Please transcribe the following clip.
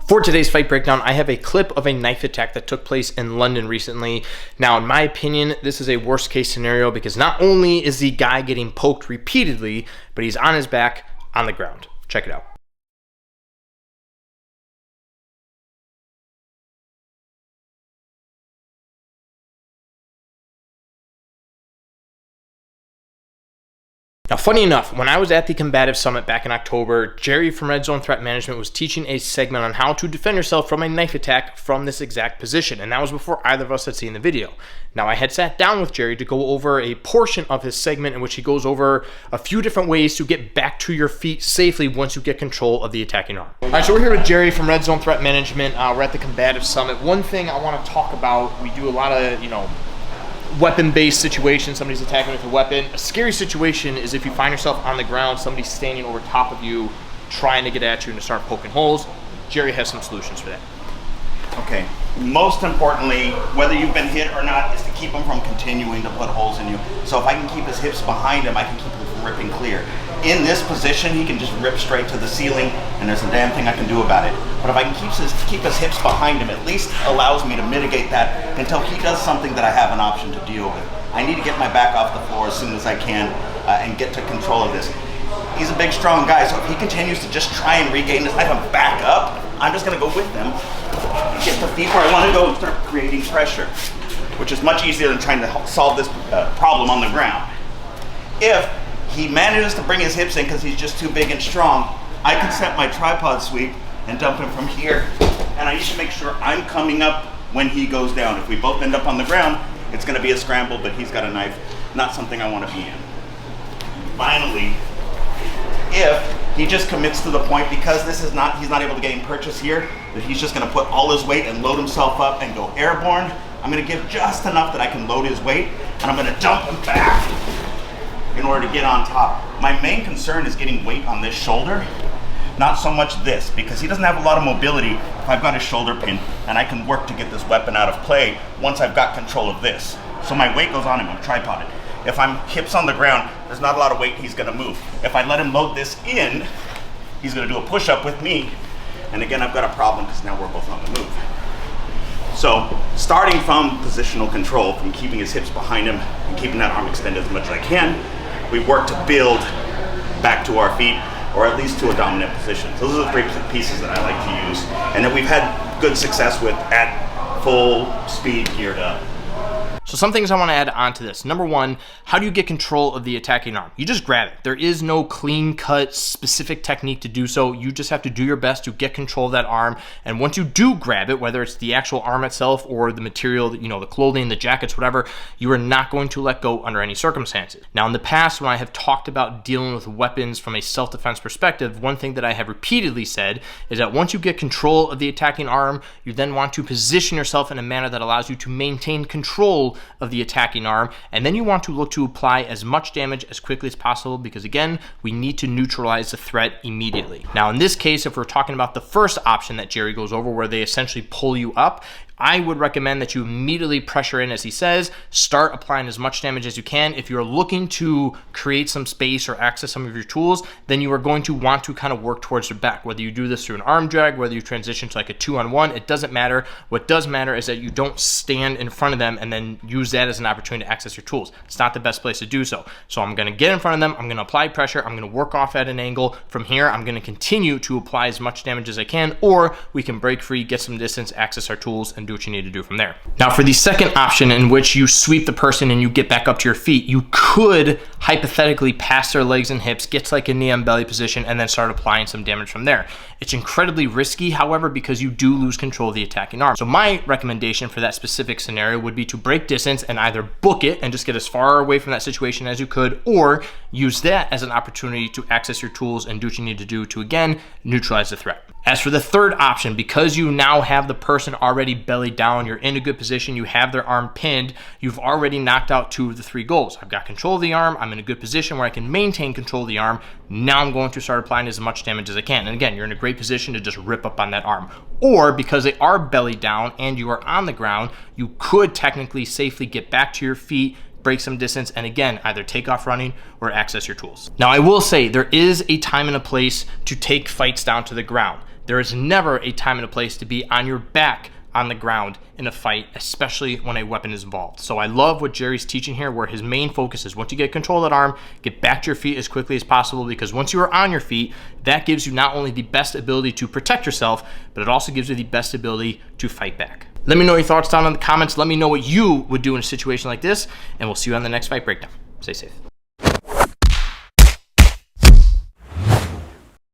For today's fight breakdown, I have a clip of a knife attack that took place in London recently. Now, in my opinion, this is a worst case scenario because not only is the guy getting poked repeatedly, but he's on his back on the ground. Check it out. Now, funny enough, when I was at the Combative Summit back in October, Jerry from Red Zone Threat Management was teaching a segment on how to defend yourself from a knife attack from this exact position, and that was before either of us had seen the video. Now, I had sat down with Jerry to go over a portion of his segment in which he goes over a few different ways to get back to your feet safely once you get control of the attacking arm. All right, so we're here with Jerry from Red Zone Threat Management. We're at the Combative Summit. One thing I want to talk about, we do a lot of, weapon-based situation, somebody's attacking with a weapon. A scary situation is if you find yourself on the ground, somebody's standing over top of you, trying to get at you and to start poking holes. Jerry has some solutions for that. Okay, most importantly, whether you've been hit or not, is to keep him from continuing to put holes in you. So if I can keep his hips behind him, I can keep him from ripping clear. In this position, he can just rip straight to the ceiling, and there's a damn thing I can do about it. But if I can keep his hips behind him, at least allows me to mitigate that until he does something that I have an option to deal with. I need to get my back off the floor as soon as I can and get to control of this. He's a big, strong guy, so if he continues to just try and regain his life and back up, I'm just gonna go with him, get the feet where I wanna go and start creating pressure, which is much easier than trying to solve this problem on the ground. If he manages to bring his hips in because he's just too big and strong, I can set my tripod sweep and dump him from here, and I need to make sure I'm coming up when he goes down. If we both end up on the ground, it's gonna be a scramble, but he's got a knife, not something I wanna be in. Finally, if he just commits to the point, because he's not able to gain purchase here, that he's just gonna put all his weight and load himself up and go airborne, I'm gonna give just enough that I can load his weight, and I'm gonna dump him back in order to get on top. My main concern is getting weight on this shoulder, not so much this, because he doesn't have a lot of mobility if I've got his shoulder pinned, and I can work to get this weapon out of play once I've got control of this. So my weight goes on him, I'm tripoded. If I'm hips on the ground, there's not a lot of weight he's gonna move. If I let him load this in, he's gonna do a push-up with me, and again, I've got a problem because now we're both on the move. So, starting from positional control, from keeping his hips behind him and keeping that arm extended as much as I can, we work to build back to our feet, or at least to a dominant position. So those are the three pieces that I like to use, and that we've had good success with at full speed geared up. So some things I want to add on to this. Number one, how do you get control of the attacking arm? You just grab it. There is no clean-cut, specific technique to do so. You just have to do your best to get control of that arm. And once you do grab it, whether it's the actual arm itself or the material, the clothing, the jackets, whatever, you are not going to let go under any circumstances. Now, in the past, when I have talked about dealing with weapons from a self-defense perspective, one thing that I have repeatedly said is that once you get control of the attacking arm, you then want to position yourself in a manner that allows you to maintain control of the attacking arm, and then you want to look to apply as much damage as quickly as possible because, again, we need to neutralize the threat immediately. Now, in this case, if we're talking about the first option that Jerry goes over where they essentially pull you up, I would recommend that you immediately pressure in, as he says, start applying as much damage as you can. If you're looking to create some space or access some of your tools, then you are going to want to kind of work towards your back. Whether you do this through an arm drag, whether you transition to like a 2-on-1, it doesn't matter. What does matter is that you don't stand in front of them and then use that as an opportunity to access your tools. It's not the best place to do so. So I'm gonna get in front of them, I'm gonna apply pressure, I'm gonna work off at an angle. From here, I'm gonna continue to apply as much damage as I can, or we can break free, get some distance, access our tools, and do what you need to do from there. Now, for the second option in which you sweep the person and you get back up to your feet, you could hypothetically pass their legs and hips, get to like a knee on belly position, and then start applying some damage from there. It's incredibly risky, however, because you do lose control of the attacking arm. So my recommendation for that specific scenario would be to break distance and either book it and just get as far away from that situation as you could, or use that as an opportunity to access your tools and do what you need to do to, again, neutralize the threat. As for the third option, because you now have the person already belly down, you're in a good position, you have their arm pinned, you've already knocked out 2 of the 3 goals. I've got control of the arm, I'm in a good position where I can maintain control of the arm. Now I'm going to start applying as much damage as I can. And again, you're in a great position to just rip up on that arm. Or because they are belly down and you are on the ground, you could technically safely get back to your feet, break some distance, and again, either take off running or access your tools. Now, I will say there is a time and a place to take fights down to the ground. There is never a time and a place to be on your back on the ground in a fight, especially when a weapon is involved. So I love what Jerry's teaching here, where his main focus is once you get control of that arm, get back to your feet as quickly as possible, because once you are on your feet, that gives you not only the best ability to protect yourself, but it also gives you the best ability to fight back. Let me know your thoughts down in the comments. Let me know what you would do in a situation like this, and we'll see you on the next Fight Breakdown. Stay safe.